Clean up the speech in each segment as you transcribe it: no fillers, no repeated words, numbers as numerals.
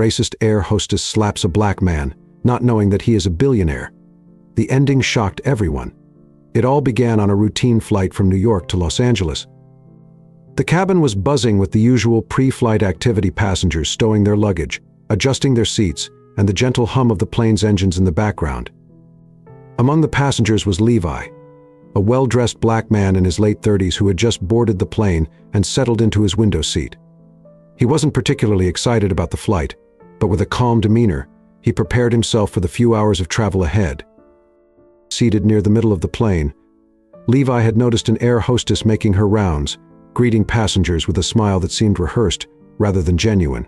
Racist air hostess slaps a black man, not knowing that he is a billionaire. The ending shocked everyone. It all began on a routine flight from New York to Los Angeles. The cabin was buzzing with the usual pre-flight activity, passengers stowing their luggage, adjusting their seats, and the gentle hum of the plane's engines in the background. Among the passengers was Levi, a well-dressed black man in his late 30s who had just boarded the plane and settled into his window seat. He wasn't particularly excited about the flight, but with a calm demeanor, he prepared himself for the few hours of travel ahead. Seated near the middle of the plane, Levi had noticed an air hostess making her rounds, greeting passengers with a smile that seemed rehearsed rather than genuine.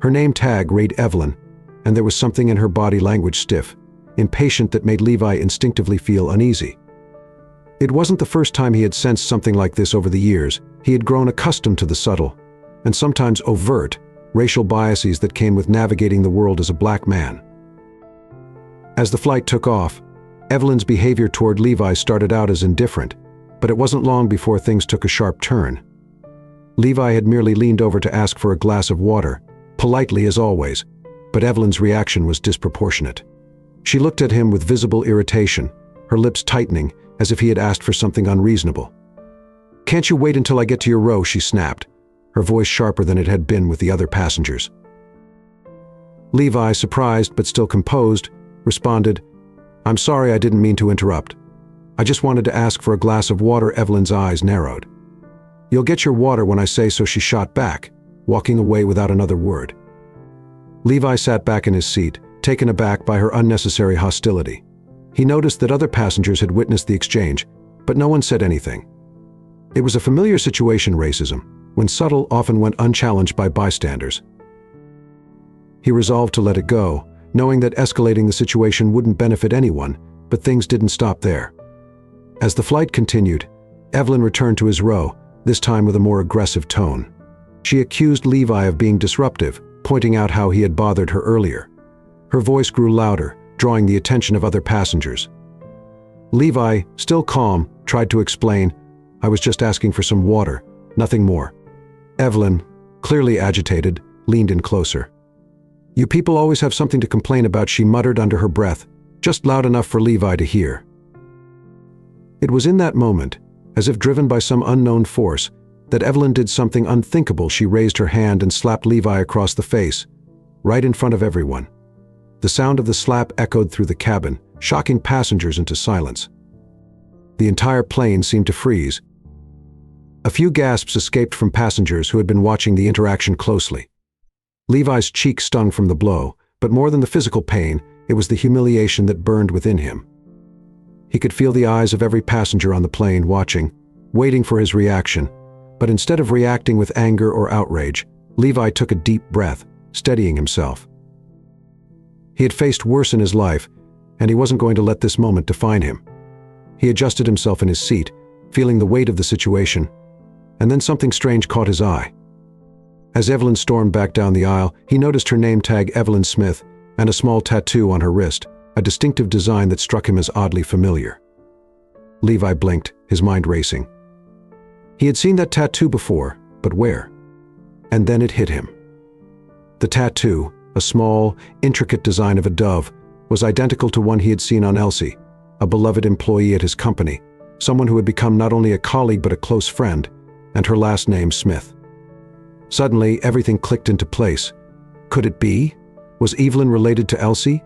Her name tag read Evelyn, and there was something in her body language stiff, impatient that made Levi instinctively feel uneasy. It wasn't the first time he had sensed something like this over the years. He had grown accustomed to the subtle, and sometimes overt, racial biases that came with navigating the world as a black man. As the flight took off, Evelyn's behavior toward Levi started out as indifferent, but it wasn't long before things took a sharp turn. Levi had merely leaned over to ask for a glass of water, politely as always, but Evelyn's reaction was disproportionate. She looked at him with visible irritation, her lips tightening as if he had asked for something unreasonable. "Can't you wait until I get to your row?" she snapped, her voice sharper than it had been with the other passengers. Levi, surprised but still composed, responded, "I'm sorry, I didn't mean to interrupt. I just wanted to ask for a glass of water." Evelyn's eyes narrowed. "You'll get your water when I say so," she shot back, walking away without another word. Levi sat back in his seat, taken aback by her unnecessary hostility. He noticed that other passengers had witnessed the exchange, but no one said anything. It was a familiar situation, racism, when subtle often went unchallenged by bystanders. He resolved to let it go, knowing that escalating the situation wouldn't benefit anyone, but things didn't stop there. As the flight continued, Evelyn returned to his row, this time with a more aggressive tone. She accused Levi of being disruptive, pointing out how he had bothered her earlier. Her voice grew louder, drawing the attention of other passengers. Levi, still calm, tried to explain, "I was just asking for some water, nothing more." Evelyn, clearly agitated, leaned in closer. "You people always have something to complain about," she muttered under her breath, just loud enough for Levi to hear. It was in that moment, as if driven by some unknown force, that Evelyn did something unthinkable. She raised her hand and slapped Levi across the face, right in front of everyone. The sound of the slap echoed through the cabin, shocking passengers into silence. The entire plane seemed to freeze. A few gasps escaped from passengers who had been watching the interaction closely. Levi's cheek stung from the blow, but more than the physical pain, it was the humiliation that burned within him. He could feel the eyes of every passenger on the plane watching, waiting for his reaction, but instead of reacting with anger or outrage, Levi took a deep breath, steadying himself. He had faced worse in his life, and he wasn't going to let this moment define him. He adjusted himself in his seat, feeling the weight of the situation, and then something strange caught his eye. As Evelyn stormed back down the aisle, he noticed her name tag Evelyn Smith and a small tattoo on her wrist, a distinctive design that struck him as oddly familiar. Levi blinked, his mind racing. He had seen that tattoo before, but where? And then it hit him. The tattoo, a small, intricate design of a dove, was identical to one he had seen on Elsie, a beloved employee at his company, someone who had become not only a colleague but a close friend, and her last name Smith. Suddenly, everything clicked into place. Could it be? Was Evelyn related to Elsie?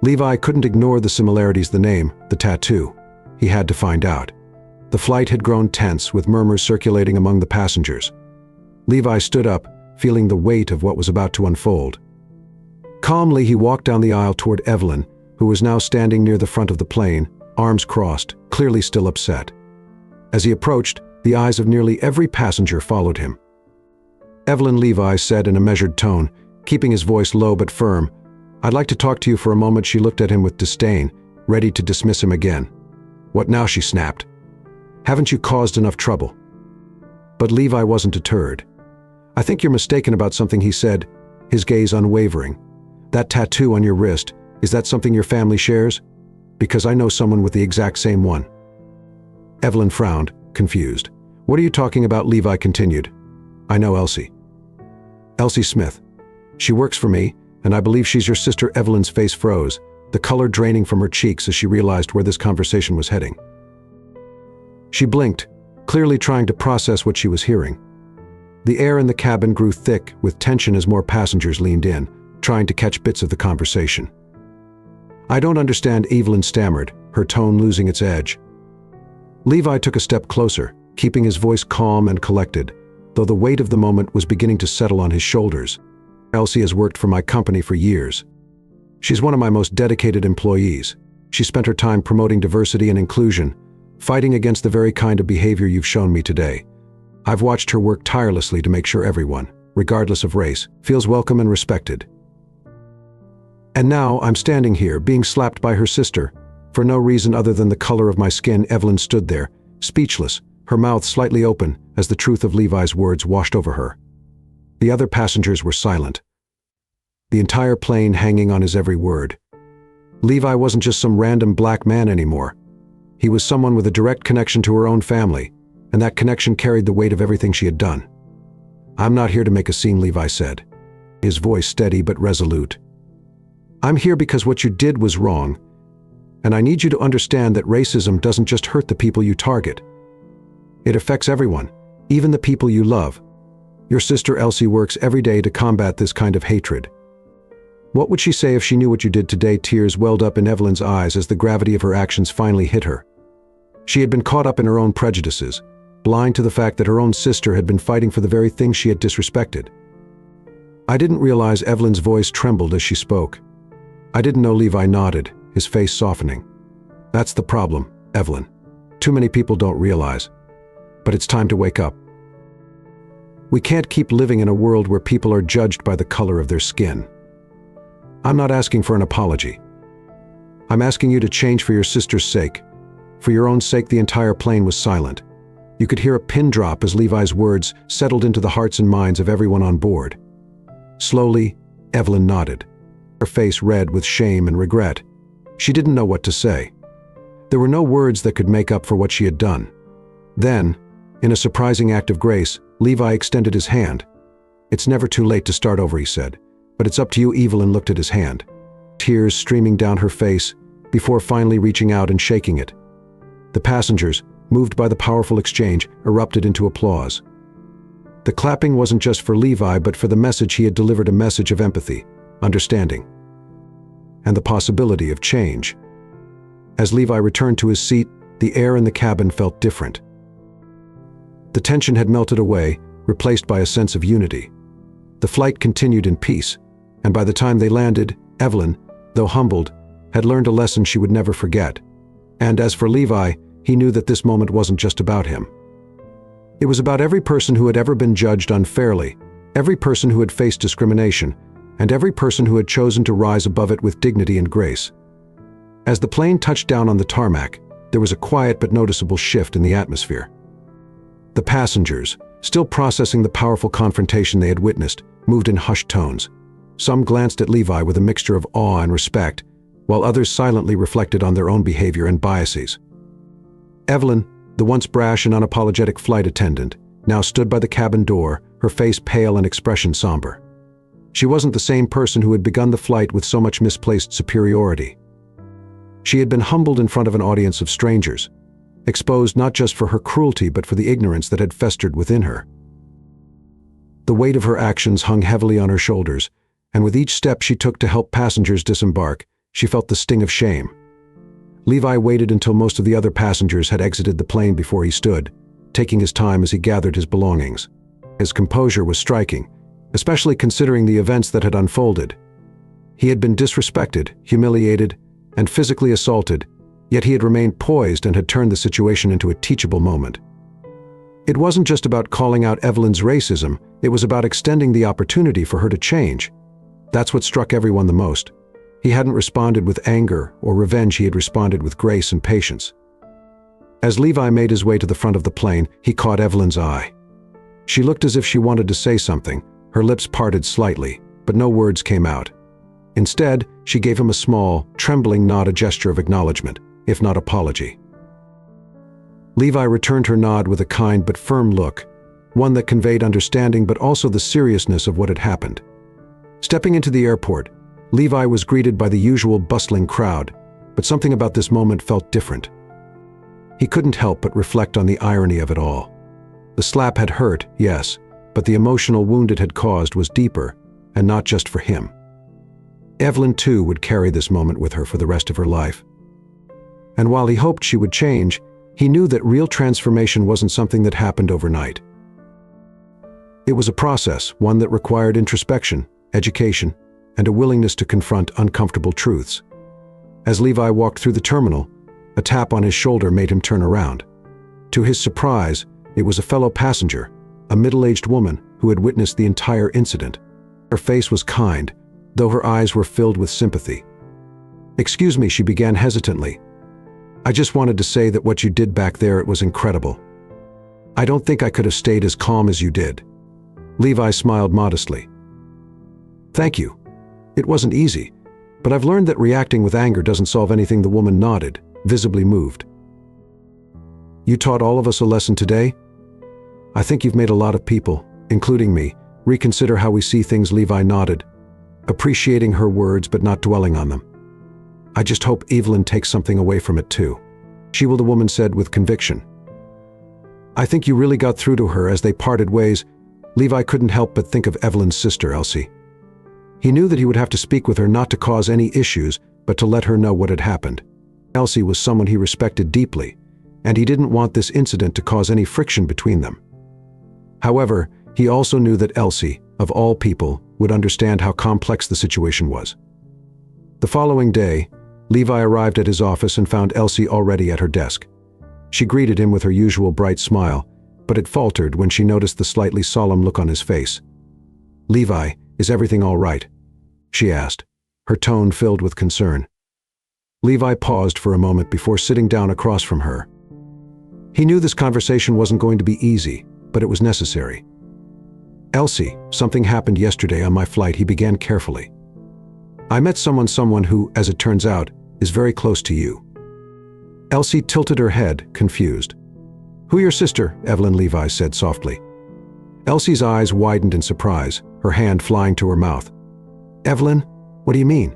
Levi couldn't ignore the similarities, the name, the tattoo. He had to find out. The flight had grown tense, with murmurs circulating among the passengers. Levi stood up, feeling the weight of what was about to unfold. Calmly, he walked down the aisle toward Evelyn, who was now standing near the front of the plane, arms crossed, clearly still upset. As he approached, the eyes of nearly every passenger followed him. "Evelyn," Levi said in a measured tone, keeping his voice low but firm, "I'd like to talk to you for a moment." She looked at him with disdain, ready to dismiss him again. "What now?" she snapped. "Haven't you caused enough trouble?" But Levi wasn't deterred. "I think you're mistaken about something," he said, his gaze unwavering. "That tattoo on your wrist, is that something your family shares? Because I know someone with the exact same one." Evelyn frowned, confused. "What are you talking about?" Levi continued. "I know Elsie. Elsie Smith. She works for me, and I believe she's your sister." Evelyn's face froze, the color draining from her cheeks as she realized where this conversation was heading. She blinked, clearly trying to process what she was hearing. The air in the cabin grew thick with tension as more passengers leaned in, trying to catch bits of the conversation. "I don't understand," Evelyn stammered, her tone losing its edge. Levi took a step closer, keeping his voice calm and collected, though the weight of the moment was beginning to settle on his shoulders. "Elsie has worked for my company for years. She's one of my most dedicated employees. She spent her time promoting diversity and inclusion, fighting against the very kind of behavior you've shown me today. I've watched her work tirelessly to make sure everyone, regardless of race, feels welcome and respected. And now I'm standing here, being slapped by her sister, for no reason other than the color of my skin." Evelyn stood there, speechless, her mouth slightly open as the truth of Levi's words washed over her. The other passengers were silent, the entire plane hanging on his every word. Levi wasn't just some random black man anymore. He was someone with a direct connection to her own family, and that connection carried the weight of everything she had done. "I'm not here to make a scene," Levi said, his voice steady but resolute. "I'm here because what you did was wrong, and I need you to understand that racism doesn't just hurt the people you target. It affects everyone, even the people you love. Your sister Elsie works every day to combat this kind of hatred. What would she say if she knew what you did today?" Tears welled up in Evelyn's eyes as the gravity of her actions finally hit her. She had been caught up in her own prejudices, blind to the fact that her own sister had been fighting for the very things she had disrespected. "I didn't realize." Evelyn's voice trembled as she spoke. "I didn't know." Levi nodded, his face softening. "That's the problem, Evelyn. Too many people don't realize. But it's time to wake up. We can't keep living in a world where people are judged by the color of their skin." "I'm not asking for an apology. I'm asking you to change for your sister's sake. For your own sake." The entire plane was silent. You could hear a pin drop as Levi's words settled into the hearts and minds of everyone on board. Slowly, Evelyn nodded, her face red with shame and regret. She didn't know what to say. There were no words that could make up for what she had done. Then, in a surprising act of grace, Levi extended his hand. "It's never too late to start over," he said, "but it's up to you." Evelyn looked at his hand, tears streaming down her face, before finally reaching out and shaking it. The passengers, moved by the powerful exchange, erupted into applause. The clapping wasn't just for Levi, but for the message he had delivered, a message of empathy, understanding, and the possibility of change. As Levi returned to his seat, the air in the cabin felt different. The tension had melted away, replaced by a sense of unity. The flight continued in peace, and by the time they landed, Evelyn, though humbled, had learned a lesson she would never forget. And as for Levi, he knew that this moment wasn't just about him. It was about every person who had ever been judged unfairly, every person who had faced discrimination, and every person who had chosen to rise above it with dignity and grace. As the plane touched down on the tarmac, there was a quiet but noticeable shift in the atmosphere. The passengers, still processing the powerful confrontation they had witnessed, moved in hushed tones. Some glanced at Levi with a mixture of awe and respect, while others silently reflected on their own behavior and biases. Evelyn, the once brash and unapologetic flight attendant, now stood by the cabin door, her face pale and expression somber. She wasn't the same person who had begun the flight with so much misplaced superiority. She had been humbled in front of an audience of strangers, exposed not just for her cruelty but for the ignorance that had festered within her. The weight of her actions hung heavily on her shoulders, and with each step she took to help passengers disembark, she felt the sting of shame. Levi waited until most of the other passengers had exited the plane before he stood, taking his time as he gathered his belongings. His composure was striking, especially considering the events that had unfolded. He had been disrespected, humiliated, and physically assaulted, yet he had remained poised and had turned the situation into a teachable moment. It wasn't just about calling out Evelyn's racism, it was about extending the opportunity for her to change. That's what struck everyone the most. He hadn't responded with anger or revenge, he had responded with grace and patience. As Levi made his way to the front of the plane, he caught Evelyn's eye. She looked as if she wanted to say something, her lips parted slightly, but no words came out. Instead, she gave him a small, trembling nod, a gesture of acknowledgement, if not apology. Levi returned her nod with a kind but firm look, one that conveyed understanding but also the seriousness of what had happened. Stepping into the airport, Levi was greeted by the usual bustling crowd, but something about this moment felt different. He couldn't help but reflect on the irony of it all. The slap had hurt, yes, but the emotional wound it had caused was deeper, and not just for him. Evelyn, too, would carry this moment with her for the rest of her life. And while he hoped she would change, he knew that real transformation wasn't something that happened overnight. It was a process, one that required introspection, education, and a willingness to confront uncomfortable truths. As Levi walked through the terminal, a tap on his shoulder made him turn around. To his surprise, it was a fellow passenger, a middle-aged woman who had witnessed the entire incident. Her face was kind, though her eyes were filled with sympathy. "Excuse me," she began hesitantly. "I just wanted to say that what you did back there, it was incredible. I don't think I could have stayed as calm as you did." Levi smiled modestly. "Thank you. It wasn't easy, but I've learned that reacting with anger doesn't solve anything." The woman nodded, visibly moved. "You taught all of us a lesson today? I think you've made a lot of people, including me, reconsider how we see things." Levi nodded, appreciating her words but not dwelling on them. "I just hope Evelyn takes something away from it too." "She will," the woman said with conviction. "I think you really got through to her." As they parted ways, Levi couldn't help but think of Evelyn's sister, Elsie. He knew that he would have to speak with her, not to cause any issues, but to let her know what had happened. Elsie was someone he respected deeply, and he didn't want this incident to cause any friction between them. However, he also knew that Elsie, of all people, would understand how complex the situation was. The following day, Levi arrived at his office and found Elsie already at her desk. She greeted him with her usual bright smile, but it faltered when she noticed the slightly solemn look on his face. "Levi, is everything all right?" she asked, her tone filled with concern. Levi paused for a moment before sitting down across from her. He knew this conversation wasn't going to be easy, but it was necessary. "Elsie, something happened yesterday on my flight," he began carefully. "I met someone who, as it turns out, is very close to you." Elsie tilted her head, confused. "Who, your sister?" Evelyn, Levi said softly. Elsie's eyes widened in surprise, her hand flying to her mouth. "Evelyn? What do you mean?"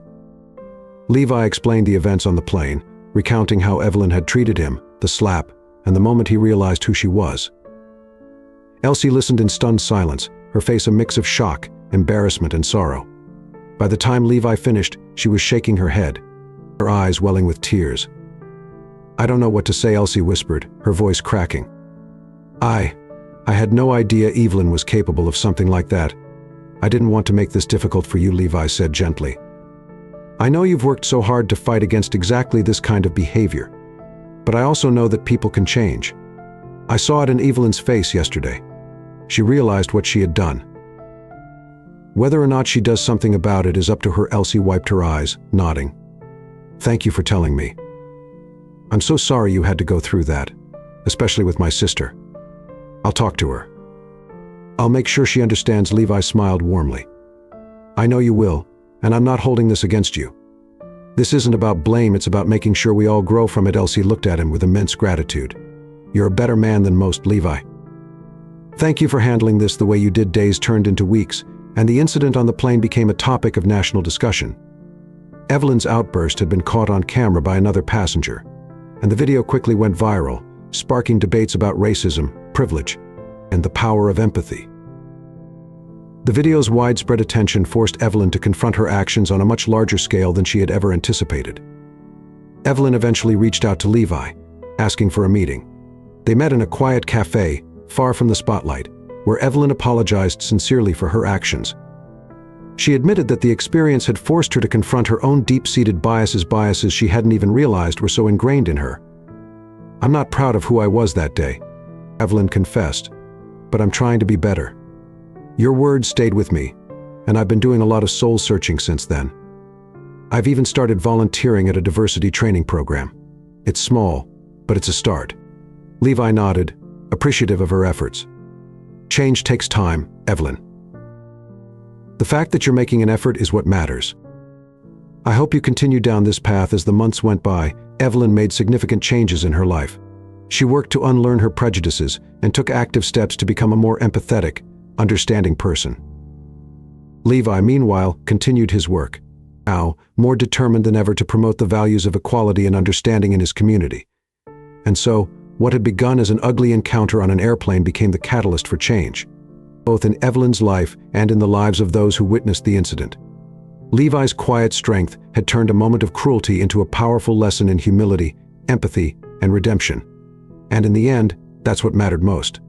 Levi explained the events on the plane, recounting how Evelyn had treated him, the slap, and the moment he realized who she was. Elsie listened in stunned silence, her face a mix of shock, embarrassment, and sorrow. By the time Levi finished, she was shaking her head, her eyes welling with tears. "I don't know what to say," Elsie whispered, her voice cracking. I had no idea Evelyn was capable of something like that. I didn't want to make this difficult for you," Levi said gently. "I know you've worked so hard to fight against exactly this kind of behavior, but I also know that people can change. I saw it in Evelyn's face yesterday. She realized what she had done. Whether or not she does something about it is up to her." Elsie wiped her eyes, nodding. "Thank you for telling me. I'm so sorry you had to go through that, especially with my sister. I'll talk to her. I'll make sure she understands." Levi smiled warmly. "I know you will, and I'm not holding this against you. This isn't about blame, it's about making sure we all grow from it." Elsie looked at him with immense gratitude. "You're a better man than most, Levi. Thank you for handling this the way you did." Days turned into weeks, and the incident on the plane became a topic of national discussion. Evelyn's outburst had been caught on camera by another passenger, and the video quickly went viral, sparking debates about racism, privilege, and the power of empathy. The video's widespread attention forced Evelyn to confront her actions on a much larger scale than she had ever anticipated. Evelyn eventually reached out to Levi, asking for a meeting. They met in a quiet cafe, far from the spotlight, where Evelyn apologized sincerely for her actions. She admitted that the experience had forced her to confront her own deep-seated biases she hadn't even realized were so ingrained in her. "I'm not proud of who I was that day," Evelyn confessed, "but I'm trying to be better. Your words stayed with me, and I've been doing a lot of soul-searching since then. I've even started volunteering at a diversity training program. It's small, but it's a start." Levi nodded, appreciative of her efforts. "Change takes time, Evelyn. The fact that you're making an effort is what matters. I hope you continue down this path." As the months went by, Evelyn made significant changes in her life. She worked to unlearn her prejudices and took active steps to become a more empathetic, understanding person. Levi, meanwhile, continued his work, now more determined than ever to promote the values of equality and understanding in his community. And so, what had begun as an ugly encounter on an airplane became the catalyst for change, both in Evelyn's life and in the lives of those who witnessed the incident. Levi's quiet strength had turned a moment of cruelty into a powerful lesson in humility, empathy, and redemption. And in the end, that's what mattered most.